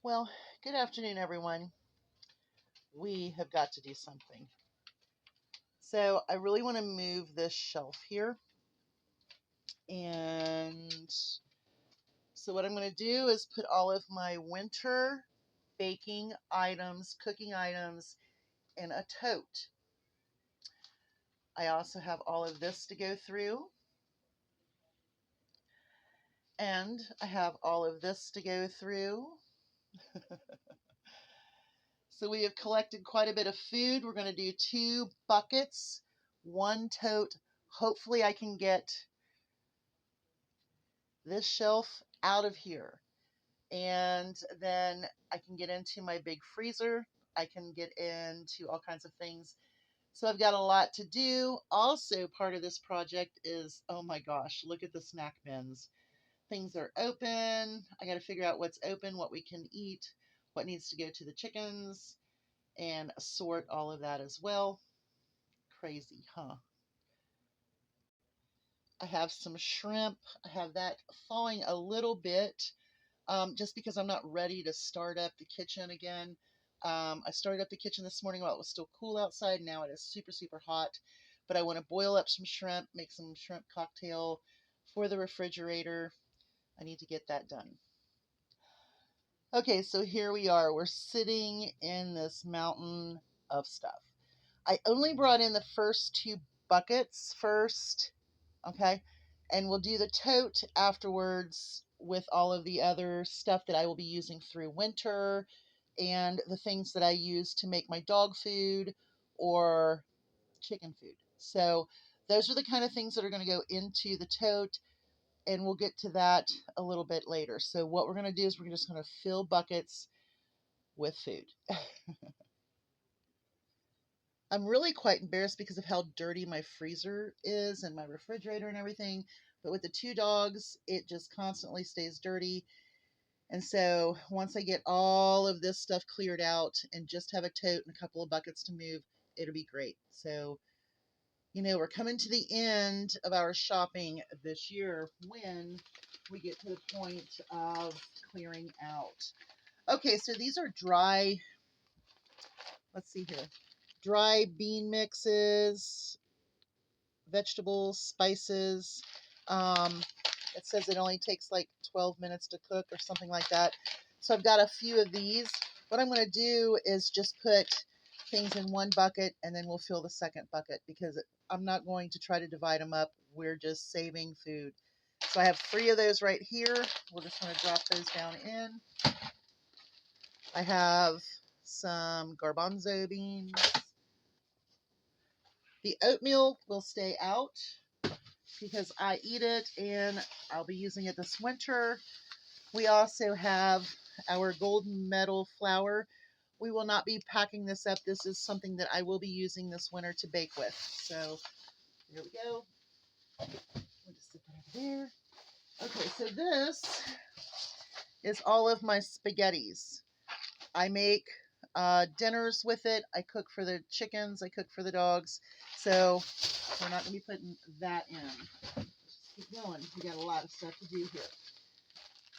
Well, good afternoon, everyone. We have got to do something. So, I really want to move this shelf here. And so, what I'm going to do is put all of my winter baking items, cooking items in a tote. I also have all of this to go through. And I have all of this to go through. So we have collected quite a bit of food. We're going to do 2 buckets, 1 tote. Hopefully I can get this shelf out of here. And then I can get into my big freezer. I can get into all kinds of things. So I've got a lot to do. Also, part of this project is, oh my gosh, look at the snack bins. Things are open. I got to figure out what's open, what we can eat, what needs to go to the chickens, and sort all of that as well. Crazy, huh? I have some shrimp. I have that thawing a little bit just because I'm not ready to start up the kitchen again. I started up the kitchen this morning while it was still cool outside. Now it is super, super hot. But I want to boil up some shrimp, make some shrimp cocktail for the refrigerator. I need to get that done. Okay, so here we are. We're sitting in this mountain of stuff. I only brought in the first 2 buckets first, okay? And we'll do the tote afterwards with all of the other stuff that I will be using through winter and the things that I use to make my dog food or chicken food. So those are the kind of things that are going to go into the tote, and we'll get to that a little bit later. So what we're going to do is we're just going to fill buckets with food. I'm really quite embarrassed because of how dirty my freezer is and my refrigerator and everything. But with the 2 dogs, it just constantly stays dirty. And so once I get all of this stuff cleared out and just have a tote and a couple of buckets to move, it'll be great. So, we're coming to the end of our shopping this year when we get to the point of clearing out. Okay, so these are dry, let's see here, dry bean mixes, vegetables, spices. Um, it says it only takes like 12 minutes to cook or something like that. So I've got a few of these. What I'm going to do is just put things in one bucket and then we'll fill the second bucket because I'm not going to try to divide them up. We're just saving food. So I have 3 of those right here. We're just going to drop those down in. I have some garbanzo beans. The oatmeal will stay out because I eat it and I'll be using it this winter. We also have our golden medal flour. We will not be packing this up. This is something that I will be using this winter to bake with. So here we go. We'll just sit that over there. Okay, so this is all of my spaghettis. I make dinners with it. I cook for the chickens. I cook for the dogs. So we're not going to be putting that in. Keep going. We got a lot of stuff to do here.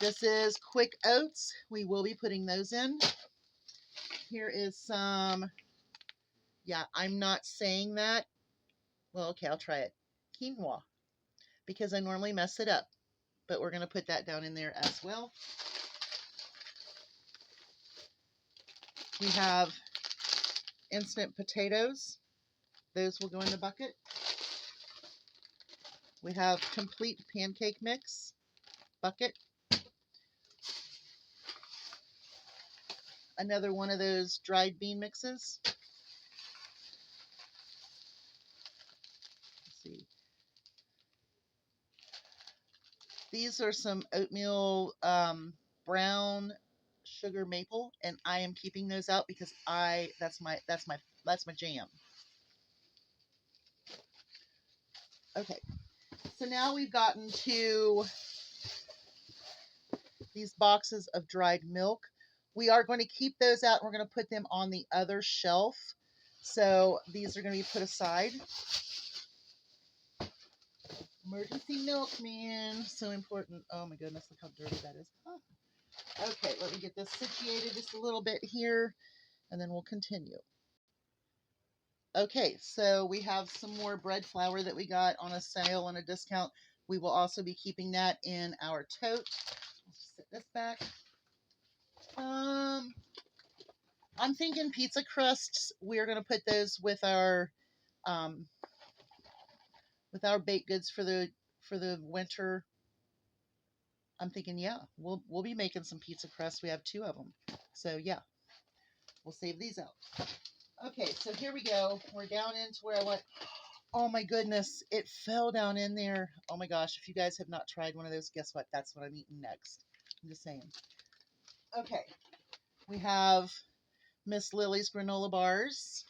This is quick oats. We will be putting those in. Here is some, yeah, I'm not saying that. Well, okay, I'll try it. Quinoa, because I normally mess it up. But we're going to put that down in there as well. We have instant potatoes. Those will go in the bucket. We have complete pancake mix, bucket. Another one of those dried bean mixes. Let's see. These are some oatmeal brown sugar maple, and I am keeping those out because that's my jam. Okay, so now we've gotten to these boxes of dried milk. We are going to keep those out and we're going to put them on the other shelf. So these are going to be put aside. Emergency milkman, so important. Oh my goodness, look how dirty that is. Huh. Okay, let me get this situated just a little bit here, and then we'll continue. Okay, so we have some more bread flour that we got on a sale and a discount. We will also be keeping that in our tote. Let's set this back. I'm thinking pizza crusts. We're gonna put those um, with our baked goods for the winter. I'm thinking, yeah, we'll be making some pizza crusts. We have 2 of them, so yeah, we'll save these out. Okay, so here we go. We're down into where I went. Oh my goodness, it fell down in there. Oh my gosh, if you guys have not tried one of those, guess what? That's what I'm eating next. I'm just saying. Okay, we have Miss Lily's granola bars.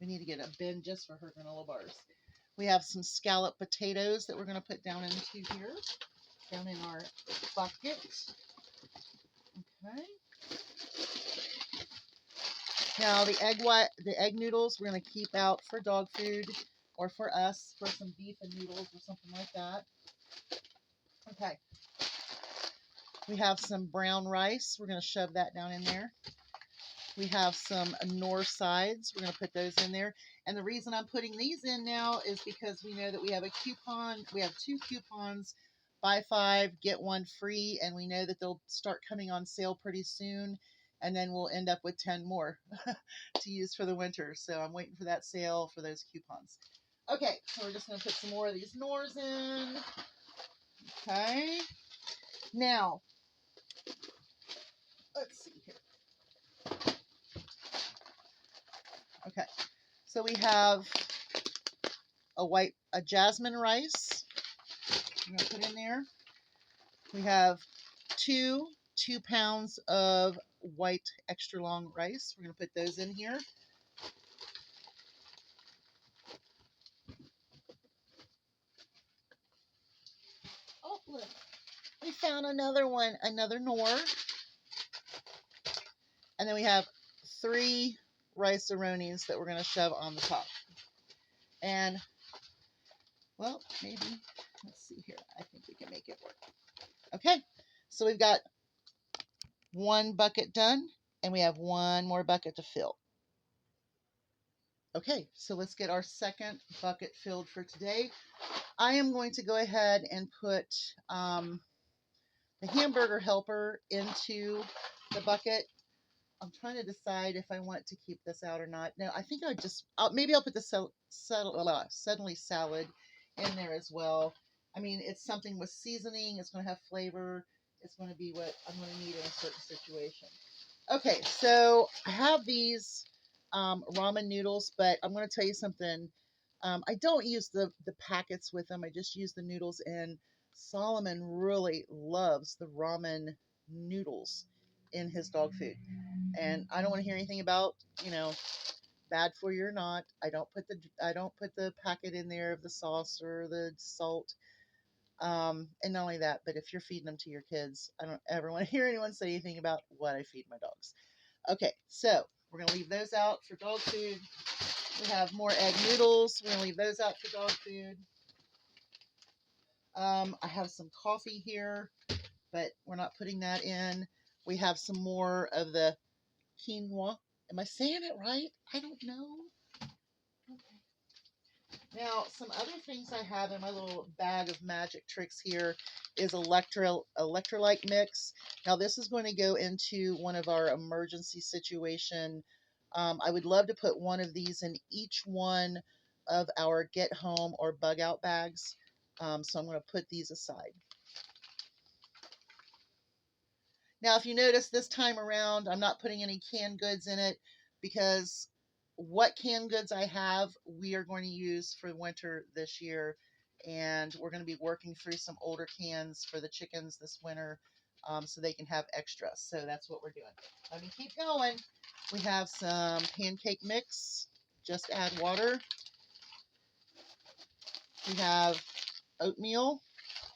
We need to get a bin just for her granola bars. We have some scalloped potatoes that we're going to put down into here, down in our bucket. Okay. Now the egg noodles we're going to keep out for dog food or for us for some beef and noodles or something like that. Okay. We have some brown rice. We're going to shove that down in there. We have some Nor sides. We're going to put those in there. And the reason I'm putting these in now is because we know that we have a coupon. We have 2 coupons, buy 5, get 1 free. And we know that they'll start coming on sale pretty soon. And then we'll end up with 10 more to use for the winter. So I'm waiting for that sale for those coupons. Okay, so we're just going to put some more of these Nors in. Okay. Now, let's see here. Okay, so we have a jasmine rice. I'm gonna put in there. We have 2 pounds of white extra long rice. We're gonna put those in here. Oh, look, we found another one, another Nor. And then we have 3 rice-a-ronis that we're gonna shove on the top. And, well, maybe, let's see here. I think we can make it work. Okay, so we've got 1 bucket done, and we have 1 more bucket to fill. Okay, so let's get our second bucket filled for today. I am going to go ahead and put the hamburger helper into the bucket. I'm trying to decide if I want to keep this out or not. No, I think maybe I'll put the suddenly salad in there as well. I mean, it's something with seasoning. It's going to have flavor. It's going to be what I'm going to need in a certain situation. Okay, so I have these ramen noodles, but I'm going to tell you something. I don't use the packets with them. I just use the noodles, and Solomon really loves the ramen noodles in his dog food. And I don't want to hear anything about, bad for you or not. I don't put the packet in there of the sauce or the salt. And not only that, but if you're feeding them to your kids, I don't ever want to hear anyone say anything about what I feed my dogs. Okay, so we're going to leave those out for dog food. We have more egg noodles. We're going to leave those out for dog food. I have some coffee here, but we're not putting that in. We have some more of the quinoa. Am I saying it right? I don't know. Now, some other things I have in my little bag of magic tricks here is electrolyte mix. Now, this is going to go into one of our emergency situation. I would love to put one of these in each one of our get home or bug out bags. So I'm going to put these aside. Now, if you notice this time around, I'm not putting any canned goods in it because what canned goods I have, we are going to use for winter this year. And we're going to be working through some older cans for the chickens this winter so they can have extra. So that's what we're doing. Let me keep going. We have some pancake mix. Just add water. We have oatmeal,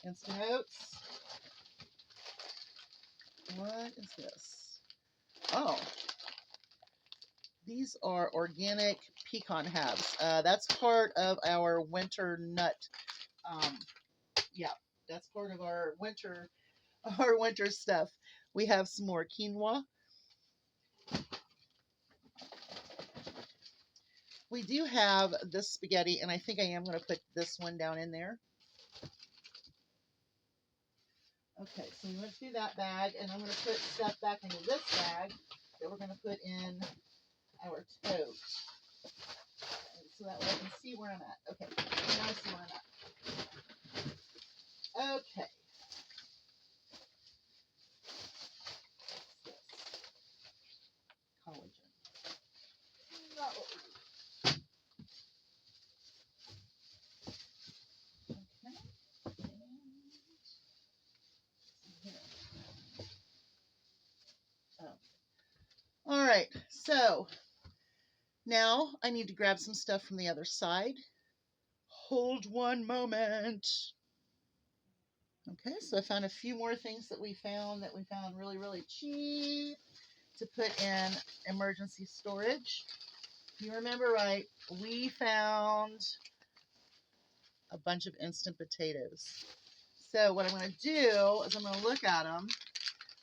instant oats. What is this? Oh, these are organic pecan halves. That's part of our winter nut. Yeah, that's part of our winter our winter stuff. We have some more quinoa. We do have this spaghetti, and I think I am going to put this one down in there. Okay, so we went through that bag, and I'm going to put stuff back into this bag that we're going to put in our tote. So that way I can see where I'm at. Okay, now I see where I'm at. Okay. Collagen. Not what we need. Okay. Oh. All right, so now I need to grab some stuff from the other side. Hold one moment. Okay, so I found a few more things that we found really, really cheap to put in emergency storage. If you remember right, we found a bunch of instant potatoes. So what I'm going to do is I'm going to look at them.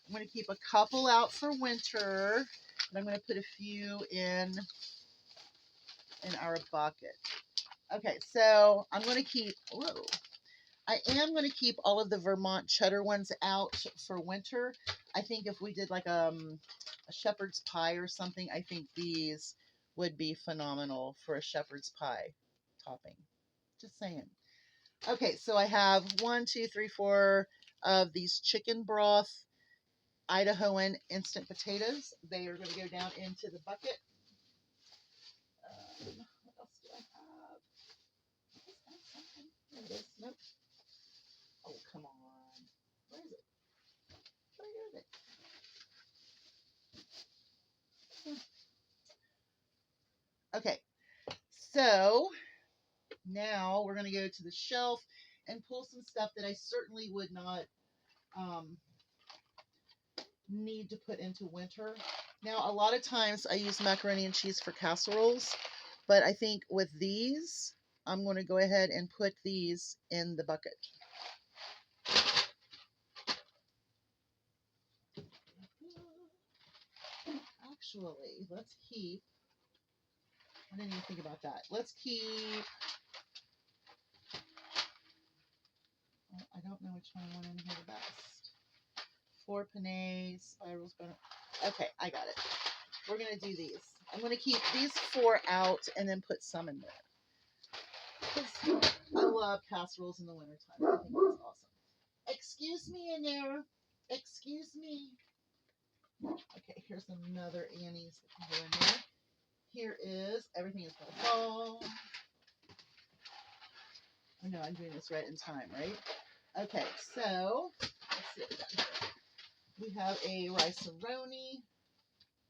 I'm going to keep a couple out for winter, and I'm going to put a few in our bucket. Okay, so I'm going to keep, I am going to keep all of the Vermont cheddar ones out for winter. I think if we did like a shepherd's pie or something, I think these would be phenomenal for a shepherd's pie topping. Just saying. Okay, so I have 1, 2, 3, 4 of these chicken broth Idahoan instant potatoes. They are going to go down into the bucket. What else do I have? There it is. Nope. Oh, come on. Where is it? Where is it? Okay, so now we're going to go to the shelf and pull some stuff that I certainly would not need to put into winter. Now, a lot of times I use macaroni and cheese for casseroles, but I think with these, I'm going to go ahead and put these in the bucket. Actually, let's keep, I didn't even think about that. Let's keep, I don't know which one I want in here the best. 4 penne, spirals, bone. Okay, I got it. We're going to do these. I'm going to keep these 4 out and then put some in there. Because I love casseroles in the wintertime. I think that's awesome. Excuse me in there. Excuse me. Okay, here's another Annie's that can go in there. Here is, everything is going to fall. Oh no, I'm doing this right in time, right? Okay, so, let's see what we got here. We have a rice-a-roni,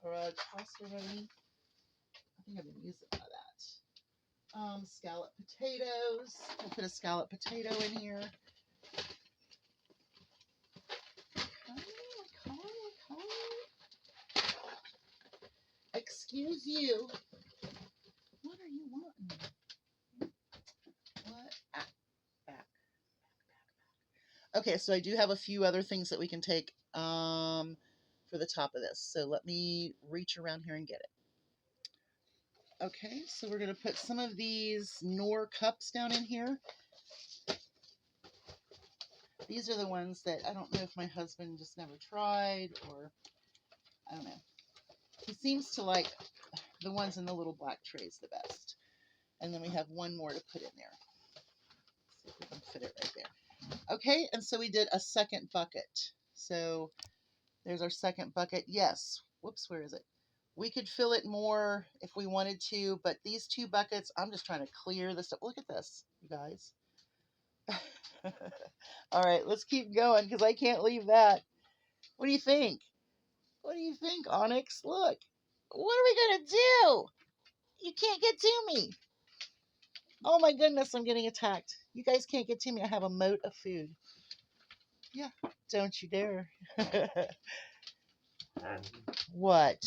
or a toast-a-roni. I think I've been using a lot of that. Scallop potatoes. I'll put a scallop potato in here. Excuse you. What are you wanting? What? Back. Okay, so I do have a few other things that we can take for the top of this. So let me reach around here and get it. Okay, so we're going to put some of these Knorr cups down in here. These are the ones that I don't know if my husband just never tried, or I don't know. He seems to like the ones in the little black trays the best. And then we have one more to put in there. See if we can fit it right there. Okay, and so we did a second bucket. So there's our second bucket. Yes. Whoops, where is it? We could fill it more if we wanted to, but these 2 buckets, I'm just trying to clear this up. Look at this, you guys. All right, let's keep going because I can't leave that. What do you think? What do you think, Onyx? Look. What are we going to do? You can't get to me. Oh my goodness, I'm getting attacked. You guys can't get to me. I have a moat of food. Yeah, don't you dare. What?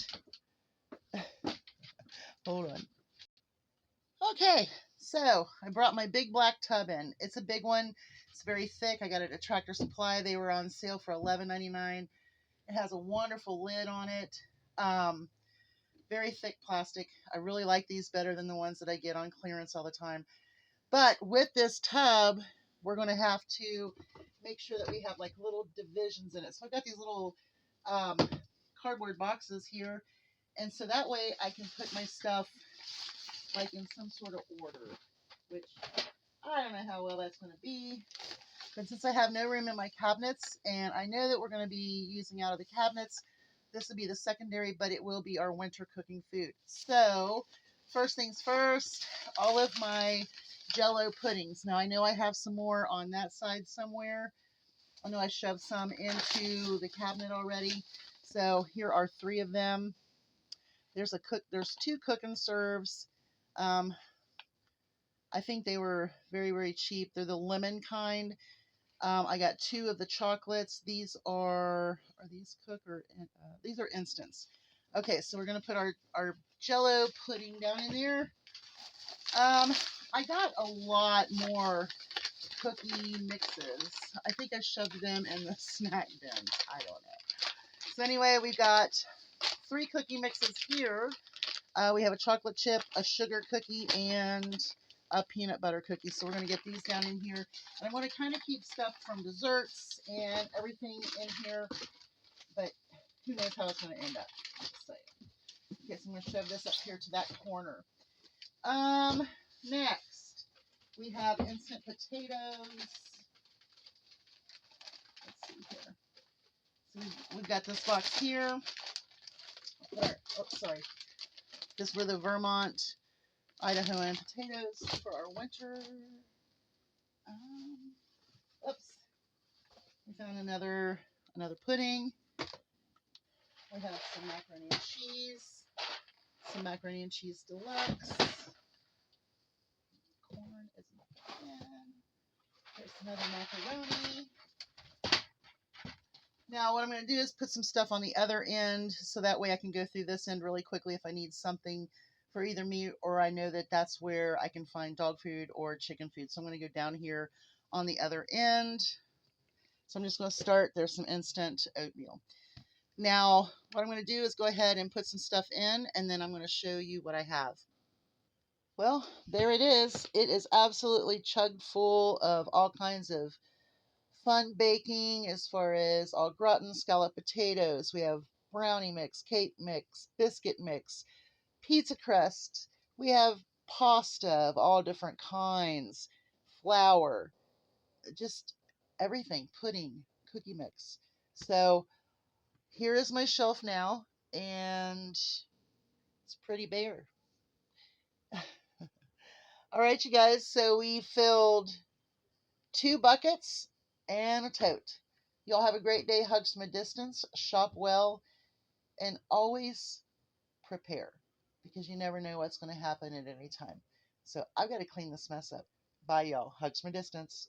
Hold on. Okay, so I brought my big black tub in. It's a big one. It's very thick. I got it at Tractor Supply. They were on sale for $11.99. It has a wonderful lid on it. Um, Very thick plastic. I really like these better than the ones that I get on clearance all the time. But with this tub, we're going to have to make sure that we have like little divisions in it. So I've got these little um, cardboard boxes here. And so that way I can put my stuff like in some sort of order, which I don't know how well that's going to be. But since I have no room in my cabinets, and I know that we're going to be using out of the cabinets, this will be the secondary, but it will be our winter cooking food. So first things first, all of my Jell-O puddings. Now I know I have some more on that side somewhere. I know I shoved some into the cabinet already. So here are 3 of them. There's 2 cook and serves. I think they were very, very cheap. They're the lemon kind. I got 2 of the chocolates. These are these cook or these are instants. Okay, so we're gonna put our Jell-O pudding down in there. I got a lot more cookie mixes. I think I shoved them in the snack bins. I don't know. So anyway, we've got 3 cookie mixes here. We have a chocolate chip, a sugar cookie, and a peanut butter cookie. So we're going to get these down in here. And I want to kind of keep stuff from desserts and everything in here, but who knows how it's going to end up. So, okay, so I'm going to shove this up here to that corner. Next, we have instant potatoes. Let's see here. So we've got this box here. Oh, sorry. This were the Vermont, Idahoan potatoes for our winter. Oops. We found another pudding. We have some macaroni and cheese. Some macaroni and cheese deluxe. Corn is in. There's another macaroni. Now what I'm going to do is put some stuff on the other end so that way I can go through this end really quickly if I need something for either me or I know that that's where I can find dog food or chicken food. So I'm going to go down here on the other end. So I'm just going to start. There's some instant oatmeal. Now what I'm going to do is go ahead and put some stuff in and then I'm going to show you what I have. Well, there it is. It is absolutely chugged full of all kinds of fun baking as far as au gratin, scalloped potatoes. We have brownie mix, cake mix, biscuit mix, pizza crust. We have pasta of all different kinds, flour, just everything, pudding, cookie mix. So here is my shelf now, and it's pretty bare. All right, you guys, so we filled 2 buckets and a tote. Y'all have a great day. Hugs from a distance. Shop well. And always prepare because you never know what's going to happen at any time. So I've got to clean this mess up. Bye, y'all. Hugs from a distance.